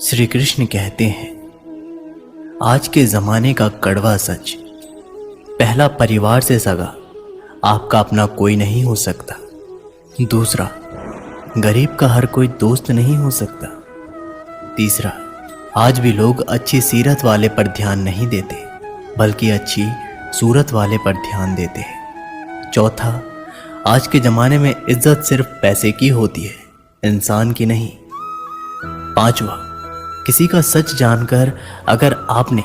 श्री कृष्ण कहते हैं, आज के जमाने का कड़वा सच, पहला परिवार से सगा आपका अपना कोई नहीं हो सकता। दूसरा, गरीब का हर कोई दोस्त नहीं हो सकता। तीसरा, आज भी लोग अच्छी सीरत वाले पर ध्यान नहीं देते बल्कि अच्छी सूरत वाले पर ध्यान देते हैं। चौथा, आज के ज़माने में इज्जत सिर्फ पैसे की होती है, इंसान की नहीं। पांचवा, किसी का सच जानकर अगर आपने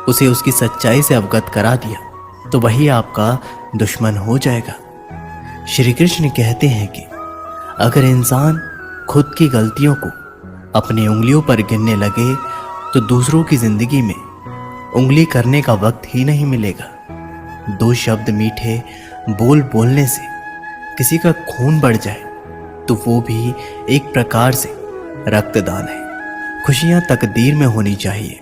उसे उसकी सच्चाई से अवगत करा दिया तो वही आपका दुश्मन हो जाएगा। श्री कृष्ण कहते हैं कि अगर इंसान खुद की गलतियों को अपनी उंगलियों पर गिनने लगे तो दूसरों की जिंदगी में उंगली करने का वक्त ही नहीं मिलेगा। दो शब्द मीठे बोलने से किसी का खून बढ़ जाए तो वो भी एक प्रकार से रक्तदान है। खुशियां तकदीर में होनी चाहिए,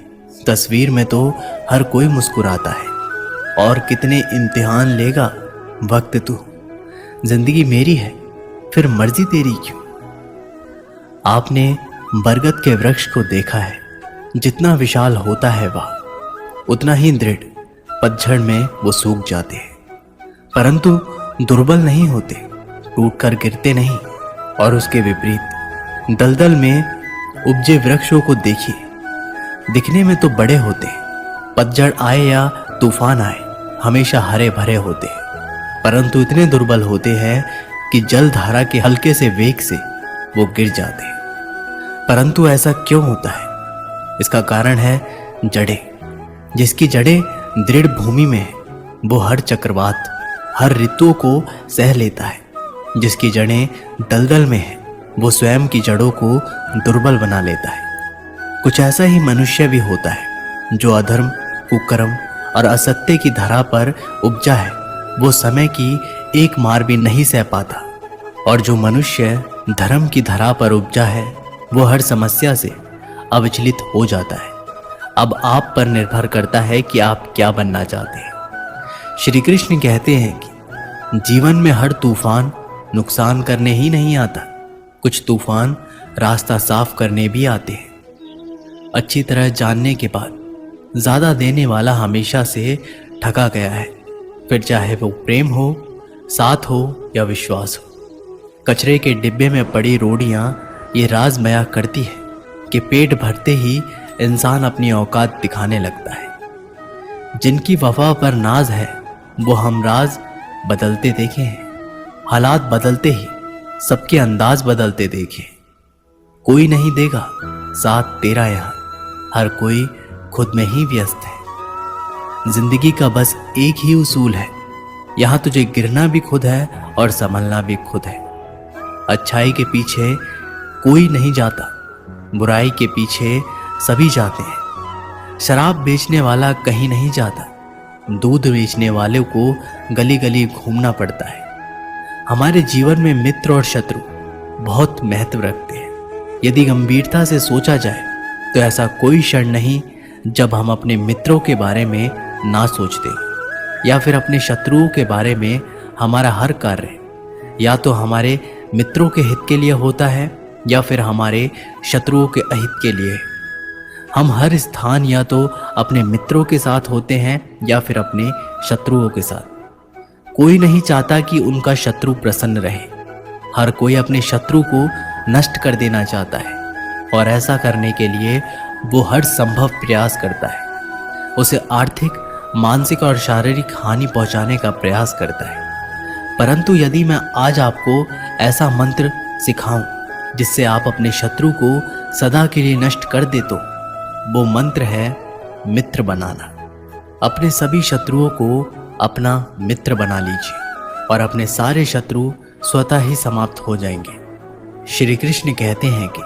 तस्वीर में तो हर कोई मुस्कुराता है। और कितने इम्तिहान लेगा वक्त तू, जिंदगी मेरी है फिर मर्जी तेरी क्यों। आपने बरगद के वृक्ष को देखा है, जितना विशाल होता है वह उतना ही दृढ़ पतझड़ में वो सूख जाते हैं, परंतु दुर्बल नहीं होते, टूटकर गिरते नहीं। और उसके विपरीत दलदल में उपजे वृक्षों को देखिए, दिखने में तो बड़े होते, पतझड़ आए या तूफान आए हमेशा हरे भरे होते, परंतु इतने दुर्बल होते हैं कि जल धारा के हल्के से वेग से वो गिर जाते हैं। परंतु ऐसा क्यों होता है? इसका कारण है जड़ें। जिसकी जड़ें दृढ़ भूमि में है वो हर चक्रवात, हर ऋतुओं को सह लेता है। जिसकी जड़ें दलदल में है वो स्वयं की जड़ों को दुर्बल बना लेता है। कुछ ऐसा ही मनुष्य भी होता है जो अधर्म, कुकर्म और असत्य की धरा पर उपजा है वो समय की एक मार भी नहीं सह पाता, और जो मनुष्य धर्म की धरा पर उपजा है वो हर समस्या से अविचलित हो जाता है। अब आप पर निर्भर करता है कि आप क्या बनना चाहते हैं। श्री कृष्ण कहते हैं कि जीवन में हर तूफान नुकसान करने ही नहीं आता, कुछ तूफान रास्ता साफ करने भी आते हैं। अच्छी तरह जानने के बाद ज्यादा देने वाला हमेशा से ठगा गया है, फिर चाहे वो प्रेम हो, साथ हो या विश्वास हो। कचरे के डिब्बे में पड़ी रोटियां ये राज बयां करती है कि पेट भरते ही इंसान अपनी औकात दिखाने लगता है। जिनकी वफा पर नाज है वो हम राज बदलते देखे हैं, हालात बदलते ही सबके अंदाज बदलते देखे। कोई नहीं देगा साथ तेरा यहाँ, हर कोई खुद में ही व्यस्त है। जिंदगी का बस एक ही उसूल है, यहाँ तुझे गिरना भी खुद है और संभलना भी खुद है। अच्छाई के पीछे कोई नहीं जाता, बुराई के पीछे सभी जाते हैं। शराब बेचने वाला कहीं नहीं जाता, दूध बेचने वाले को गली गली घूमना पड़ता है। हमारे जीवन में मित्र और शत्रु बहुत महत्व रखते हैं। यदि गंभीरता से सोचा जाए तो ऐसा कोई क्षण नहीं जब हम अपने मित्रों के बारे में ना सोचते, या फिर अपने शत्रुओं के बारे में हमारा हर कार्य या तो हमारे मित्रों के हित के लिए होता है या फिर हमारे शत्रुओं के अहित के लिए। हम हर स्थान या तो अपने मित्रों के साथ होते हैं या फिर अपने शत्रुओं के साथ। कोई नहीं चाहता कि उनका शत्रु प्रसन्न रहे, हर कोई अपने शत्रु को नष्ट कर देना चाहता है, और ऐसा करने के लिए वो हर संभव प्रयास करता है। उसे आर्थिक, मानसिक और शारीरिक हानि पहुंचाने का प्रयास करता है। परंतु यदि मैं आज आपको ऐसा मंत्र सिखाऊं जिससे आप अपने शत्रु को सदा के लिए नष्ट कर दे तो वो मंत्र है मित्र बनाना। अपने सभी शत्रुओं को अपना मित्र बना लीजिए और अपने सारे शत्रु स्वतः ही समाप्त हो जाएंगे। श्री कृष्ण कहते हैं कि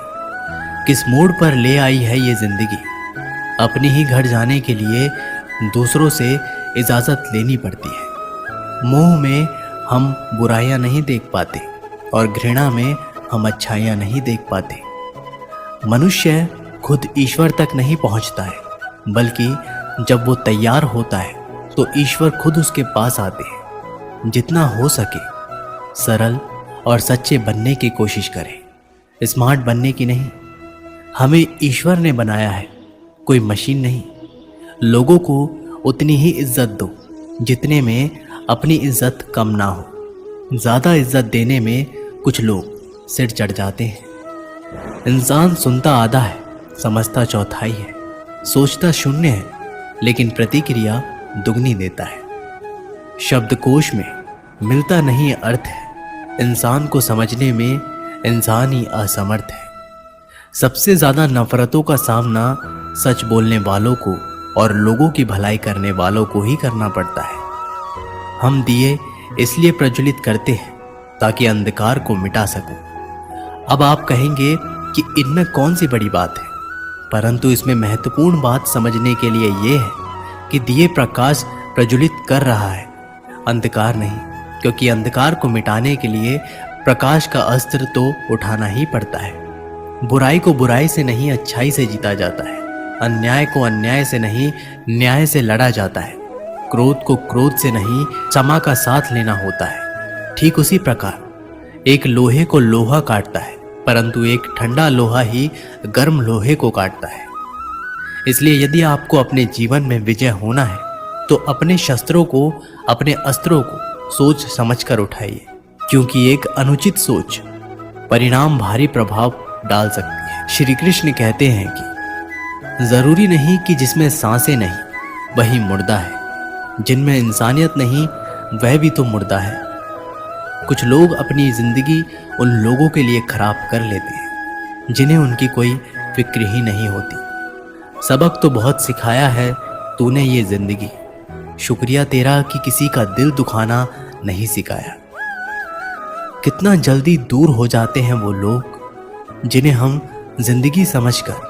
किस मोड़ पर ले आई है ये जिंदगी, अपने ही घर जाने के लिए दूसरों से इजाजत लेनी पड़ती है। मोह में हम बुराइयां नहीं देख पाते और घृणा में हम अच्छाइयां नहीं देख पाते। मनुष्य खुद ईश्वर तक नहीं पहुंचता है, बल्कि जब वो तैयार होता है तो ईश्वर खुद उसके पास आते हैं। जितना हो सके सरल और सच्चे बनने की कोशिश करें, स्मार्ट बनने की नहीं। हमें ईश्वर ने बनाया है, कोई मशीन नहीं। लोगों को उतनी ही इज्जत दो जितने में अपनी इज्जत कम ना हो। ज़्यादा इज्जत देने में कुछ लोग सिर चढ़ जाते हैं। इंसान सुनता आधा है, समझता चौथाई है, सोचता शून्य है, लेकिन प्रतिक्रिया दुगनी देता है। शब्दकोश में मिलता नहीं अर्थ है, इंसान को समझने में इंसान ही असमर्थ है। सबसे ज्यादा नफरतों का सामना सच बोलने वालों को और लोगों की भलाई करने वालों को ही करना पड़ता है। हम दिए इसलिए प्रज्वलित करते हैं ताकि अंधकार को मिटा सकूं। अब आप कहेंगे कि इनमें कौन सी बड़ी बात है, परंतु इसमें महत्वपूर्ण बात समझने के लिए यह है कि दिए प्रकाश प्रज्वलित कर रहा है, अंधकार नहीं, क्योंकि अंधकार को मिटाने के लिए प्रकाश का अस्त्र तो उठाना ही पड़ता है। बुराई को बुराई से नहीं, अच्छाई से जीता जाता है। अन्याय को अन्याय से नहीं, न्याय से लड़ा जाता है। क्रोध को क्रोध से नहीं, क्षमा का साथ लेना होता है। ठीक उसी प्रकार एक लोहे को लोहा काटता है, परंतु एक ठंडा लोहा ही गर्म लोहे को काटता है। इसलिए यदि आपको अपने जीवन में विजय होना है तो अपने शस्त्रों को, अपने अस्त्रों को सोच समझकर उठाइए, क्योंकि एक अनुचित सोच परिणाम भारी प्रभाव डाल सकती है। श्री कृष्ण कहते हैं कि जरूरी नहीं कि जिसमें सांसें नहीं वही मुर्दा है, जिनमें इंसानियत नहीं वह भी तो मुर्दा है। कुछ लोग अपनी जिंदगी उन लोगों के लिए खराब कर लेते हैं जिन्हें उनकी कोई फिक्र ही नहीं होती। सबक तो बहुत सिखाया है तूने ये जिंदगी, शुक्रिया तेरा कि किसी का दिल दुखाना नहीं सिखाया। कितना जल्दी दूर हो जाते हैं वो लोग जिन्हें हम जिंदगी समझकर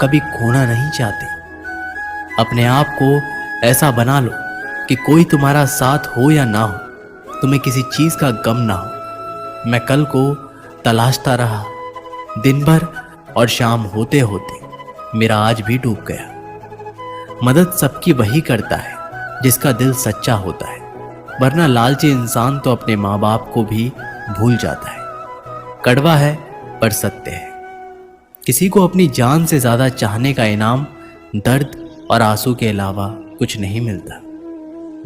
कभी खोना नहीं चाहते। अपने आप को ऐसा बना लो कि कोई तुम्हारा साथ हो या ना हो, तुम्हें किसी चीज का गम ना हो। मैं कल को तलाशता रहा दिन भर और शाम होते होते मेरा आज भी डूब गया। मदद सबकी वही करता है जिसका दिल सच्चा होता है, वरना लालची इंसान तो अपने माँ बाप को भी भूल जाता है। कड़वा है पर सत्य है। किसी को अपनी जान से ज्यादा चाहने का इनाम दर्द और आंसू के अलावा कुछ नहीं मिलता।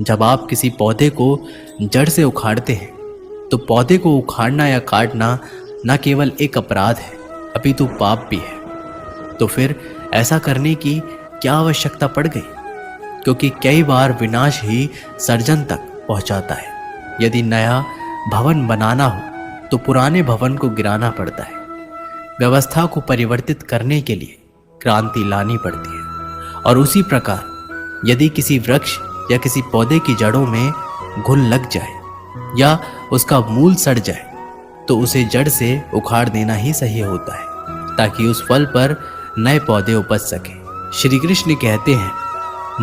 जब आप किसी पौधे को जड़ से उखाड़ते हैं तो पौधे को उखाड़ना या काटना न केवल एक अपराध है, अपितु पाप भी है। तो फिर ऐसा करने की क्या आवश्यकता पड़ गई? क्योंकि कई बार विनाश ही सर्जन तक पहुंचाता है। यदि नया भवन बनाना हो तो पुराने भवन को गिराना पड़ता है। व्यवस्था को परिवर्तित करने के लिए क्रांति लानी पड़ती है। और उसी प्रकार यदि किसी वृक्ष या किसी पौधे की जड़ों में घुन लग जाए या उसका मूल सड़ जाए तो उसे जड़ से उखाड़ देना ही सही होता है, ताकि उस फल पर नए पौधे उपज सके। श्री कृष्ण कहते हैं,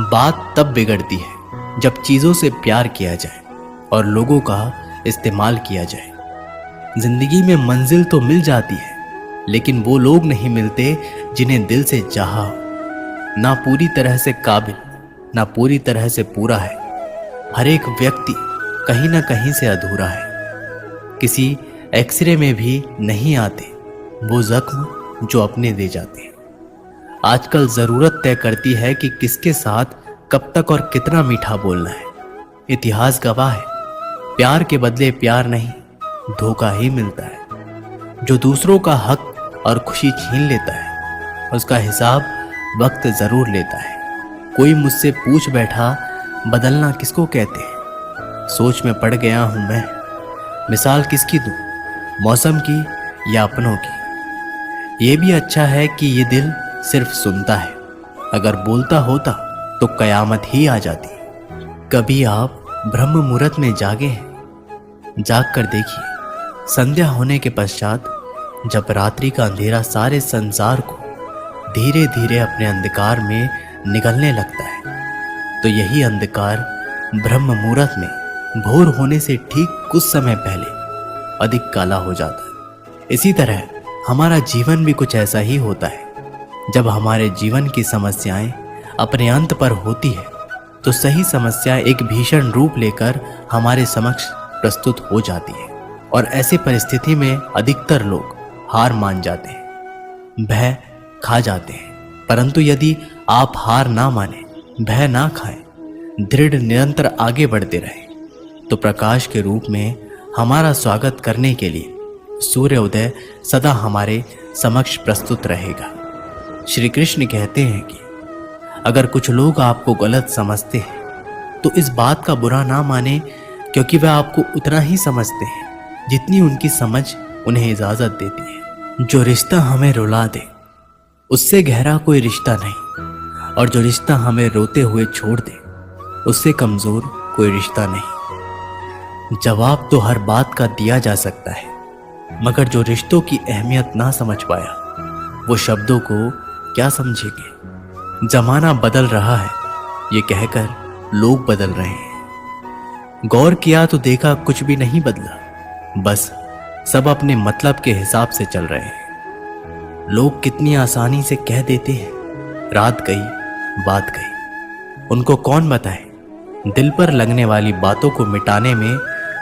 बात तब बिगड़ती है जब चीजों से प्यार किया जाए और लोगों का इस्तेमाल किया जाए। जिंदगी में मंजिल तो मिल जाती है, लेकिन वो लोग नहीं मिलते जिन्हें दिल से चाहा हो। ना पूरी तरह से काबिल, ना पूरी तरह से पूरा है। हर एक व्यक्ति कहीं ना कहीं से अधूरा है। किसी एक्सरे में भी नहीं आते वो जख्म जो अपने दे जाते हैं। आजकल जरूरत तय करती है कि किसके साथ कब तक और कितना मीठा बोलना है। इतिहास गवाह है, प्यार के बदले प्यार नहीं, धोखा ही मिलता है। जो दूसरों का हक और खुशी छीन लेता है उसका हिसाब वक्त जरूर लेता है। कोई मुझसे पूछ बैठा, बदलना किसको कहते हैं? सोच में पड़ गया हूं मैं, मिसाल किसकी दूं, मौसम की या अपनों की? ये भी अच्छा है कि ये दिल सिर्फ सुनता है, अगर बोलता होता तो कयामत ही आ जाती। कभी आप ब्रह्म मुहूर्त में जागे हैं? जाग कर देखिए, संध्या होने के पश्चात जब रात्रि का अंधेरा सारे संसार को धीरे धीरे अपने अंधकार में निगलने लगता है, तो यही अंधकार ब्रह्म मुहूर्त में भोर होने से ठीक कुछ समय पहले अधिक काला हो जाता है। इसी तरह हमारा जीवन भी कुछ ऐसा ही होता है। जब हमारे जीवन की समस्याएं अपने अंत पर होती है तो सही समस्या एक भीषण रूप लेकर हमारे समक्ष प्रस्तुत हो जाती है, और ऐसी परिस्थिति में अधिकतर लोग हार मान जाते हैं। भय खा जाते हैं। परंतु यदि आप हार ना माने, भय ना खाएं, दृढ़ निरंतर आगे बढ़ते रहें, तो प्रकाश के रूप में हमारा स्वागत करने के लिए सूर्य उदय सदा हमारे समक्ष प्रस्तुत रहेगा। श्री कृष्ण कहते हैं कि अगर कुछ लोग आपको गलत समझते हैं तो इस बात का बुरा ना माने, क्योंकि वह आपको उतना ही समझते हैं जितनी उनकी समझ उन्हें इजाजत देती है। जो रिश्ता हमें रुला दे उससे गहरा कोई रिश्ता नहीं, और जो रिश्ता हमें रोते हुए छोड़ दे उससे कमजोर कोई रिश्ता नहीं। जवाब तो हर बात का दिया जा सकता है, मगर जो रिश्तों की अहमियत ना समझ पाया वो शब्दों को क्या समझेंगे। जमाना बदल रहा है ये कहकर लोग बदल रहे हैं। गौर किया तो देखा कुछ भी नहीं बदला, बस सब अपने मतलब के हिसाब से चल रहे हैं। लोग कितनी आसानी से कह देते हैं रात गई बात गई। उनको कौन बताए दिल पर लगने वाली बातों को मिटाने में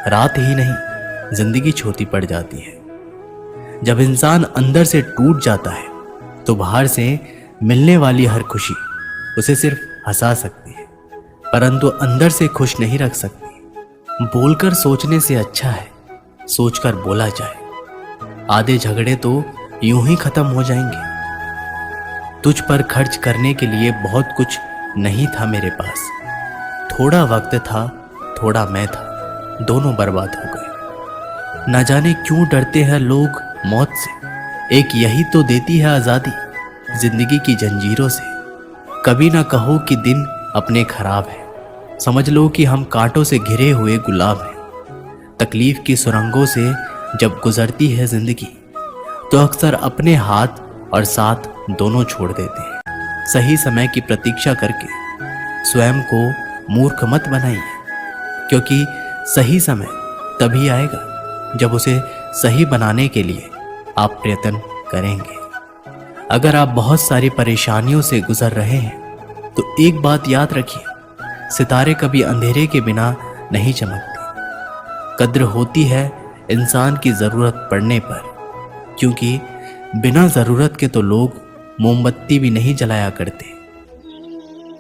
रात ही नहीं जिंदगी छोटी पड़ जाती है। जब इंसान अंदर से टूट जाता है तो बाहर से मिलने वाली हर खुशी उसे सिर्फ हंसा सकती है, परंतु अंदर से खुश नहीं रख सकती। बोलकर सोचने से अच्छा है सोचकर बोला जाए। आधे झगड़े तो यूं ही खत्म हो जाएंगे। तुझ पर खर्च करने के लिए बहुत कुछ नहीं था मेरे पास। थोड़ा वक्त था, थोड़ा मैं था, दोनों बर्बाद हो गए। न जाने क्यों डरते हैं लोग मौत से, एक यही तो देती है आज़ादी जिंदगी की जंजीरों से। कभी ना कहो कि दिन अपने खराब है, समझ लो कि हम कांटों से घिरे हुए गुलाब हैं। तकलीफ की सुरंगों से जब गुजरती है जिंदगी तो अक्सर अपने हाथ और साथ दोनों छोड़ देते हैं। सही समय की प्रतीक्षा करके स्वयं को मूर्ख मत बनाइए, क्योंकि सही समय तभी आएगा जब उसे सही बनाने के लिए आप प्रयत्न करेंगे। अगर आप बहुत सारी परेशानियों से गुजर रहे हैं तो एक बात याद रखिए, सितारे कभी अंधेरे के बिना नहीं चमकते। कद्र होती है इंसान की ज़रूरत पड़ने पर, क्योंकि बिना ज़रूरत के तो लोग मोमबत्ती भी नहीं जलाया करते।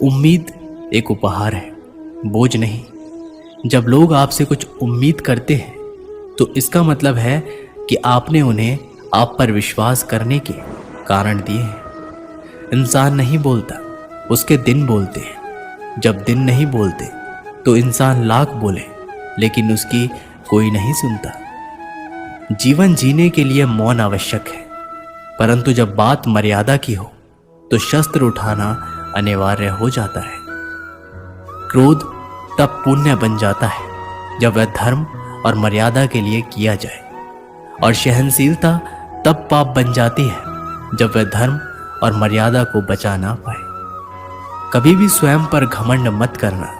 उम्मीद एक उपहार है, बोझ नहीं। जब लोग आपसे कुछ उम्मीद करते हैं तो इसका मतलब है कि आपने उन्हें आप पर विश्वास करने के कारण दिए हैं। इंसान नहीं बोलता, उसके दिन बोलते हैं। जब दिन नहीं बोलते तो इंसान लाख बोले लेकिन उसकी कोई नहीं सुनता। जीवन जीने के लिए मौन आवश्यक है, परंतु जब बात मर्यादा की हो तो शस्त्र उठाना अनिवार्य हो जाता है। क्रोध तब पुण्य बन जाता है जब वह धर्म और मर्यादा के लिए किया जाए, और सहनशीलता तब पाप बन जाती है जब वह धर्म और मर्यादा को बचा ना पाए। कभी भी स्वयं पर घमंड मत करना,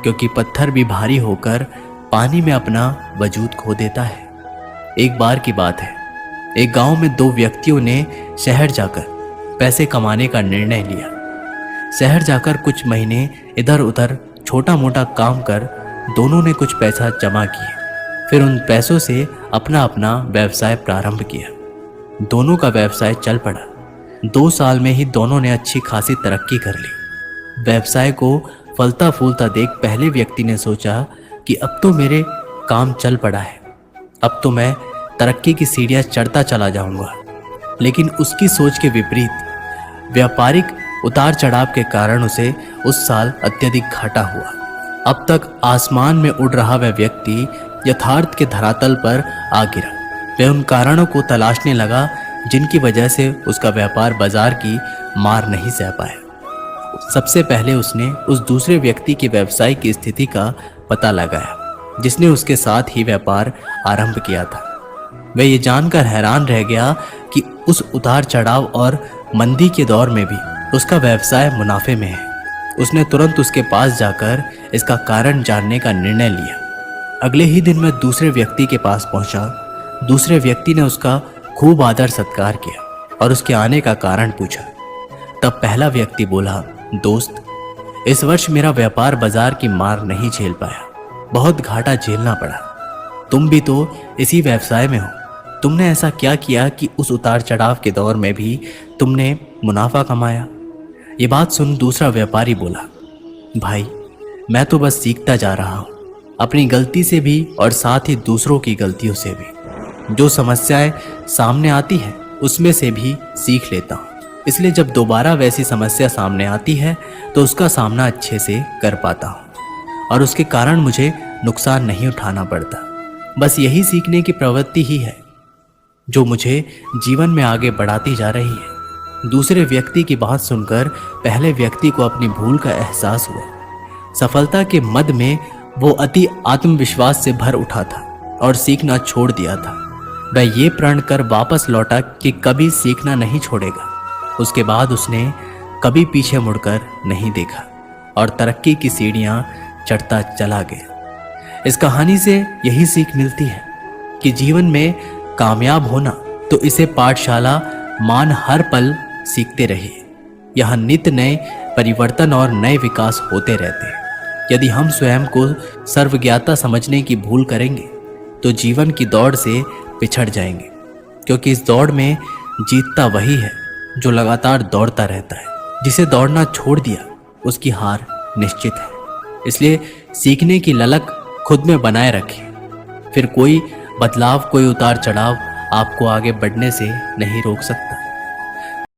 क्योंकि पत्थर भी भारी होकर पानी में अपना वजूद खो देता है। एक बार की बात है, एक गांव में दो व्यक्तियों ने शहर जाकर पैसे कमाने का निर्णय लिया। शहर जाकर कुछ महीने इधर उधर छोटा मोटा काम कर दोनों ने कुछ पैसा जमा किए। फिर उन पैसों से अपना अपना व्यवसाय प्रारंभ किया। दोनों का व्यवसाय चल पड़ा। 2 साल में ही दोनों ने अच्छी खासी तरक्की कर ली। व्यवसाय को फलता फूलता देख पहले व्यक्ति ने सोचा कि अब तो मेरे काम चल पड़ा है, अब तो मैं तरक्की की सीढ़ियां चढ़ता चला जाऊंगा। लेकिन उसकी सोच के विपरीत व्यापारिक उतार चढ़ाव के कारण उसे उस साल अत्यधिक घाटा हुआ। अब तक आसमान में उड़ रहा वह व्यक्ति यथार्थ के धरातल पर आ गिरा। वह उन कारणों को तलाशने लगा जिनकी वजह से उसका व्यापार बाजार की मार नहीं सह पाया। सबसे पहले उसने उस दूसरे व्यक्ति के व्यवसाय की स्थिति का पता लगाया जिसने उसके साथ ही व्यापार आरंभ किया था। वह ये जानकर हैरान रह गया कि उस उतार चढ़ाव और मंदी के दौर में भी उसका व्यवसाय मुनाफे में है। उसने तुरंत उसके पास जाकर इसका कारण जानने का निर्णय लिया। अगले ही दिन मैं दूसरे व्यक्ति के पास पहुंचा। दूसरे व्यक्ति ने उसका खूब आदर सत्कार किया और उसके आने का कारण पूछा। तब पहला व्यक्ति बोला, दोस्त, इस वर्ष मेरा व्यापार बाजार की मार नहीं झेल पाया, बहुत घाटा झेलना पड़ा। तुम भी तो इसी व्यवसाय में हो, तुमने ऐसा क्या किया कि उस उतार चढ़ाव के दौर में भी तुमने मुनाफा कमाया? ये बात सुन दूसरा व्यापारी बोला, भाई मैं तो बस सीखता जा रहा हूँ, अपनी गलती से भी और साथ ही दूसरों की गलतियों से भी। जो समस्याएं सामने आती है उसमें से भी सीख लेता हूँ, इसलिए जब दोबारा वैसी समस्या सामने आती है तो उसका सामना अच्छे से कर पाता हूँ और उसके कारण मुझे नुकसान नहीं उठाना पड़ता। बस यही सीखने की प्रवृत्ति ही है जो मुझे जीवन में आगे बढ़ाती जा रही है। दूसरे व्यक्ति की बात सुनकर पहले व्यक्ति को अपनी भूल का एहसास हुआ। सफलता के मद में वो अति आत्मविश्वास से भर उठा था और सीखना छोड़ दिया था। वह ये प्रण कर वापस लौटा कि कभी सीखना नहीं छोड़ेगा। उसके बाद उसने कभी पीछे मुड़कर नहीं देखा और तरक्की की सीढ़ियां चढ़ता चला गया। इस कहानी से यही सीख मिलती है कि जीवन में कामयाब होना तो इसे पाठशाला मान हर पल सीखते रहिए। यहाँ नित्य नए परिवर्तन और नए विकास होते रहते हैं। यदि हम स्वयं को सर्वज्ञाता समझने की भूल करेंगे तो जीवन की दौड़ से पिछड़ जाएंगे, क्योंकि इस दौड़ में जीतता वही है जो लगातार दौड़ता रहता है। जिसे दौड़ना छोड़ दिया उसकी हार निश्चित है। इसलिए सीखने की ललक खुद में बनाए रखें, फिर कोई बदलाव, कोई उतार चढ़ाव आपको आगे बढ़ने से नहीं रोक सकता।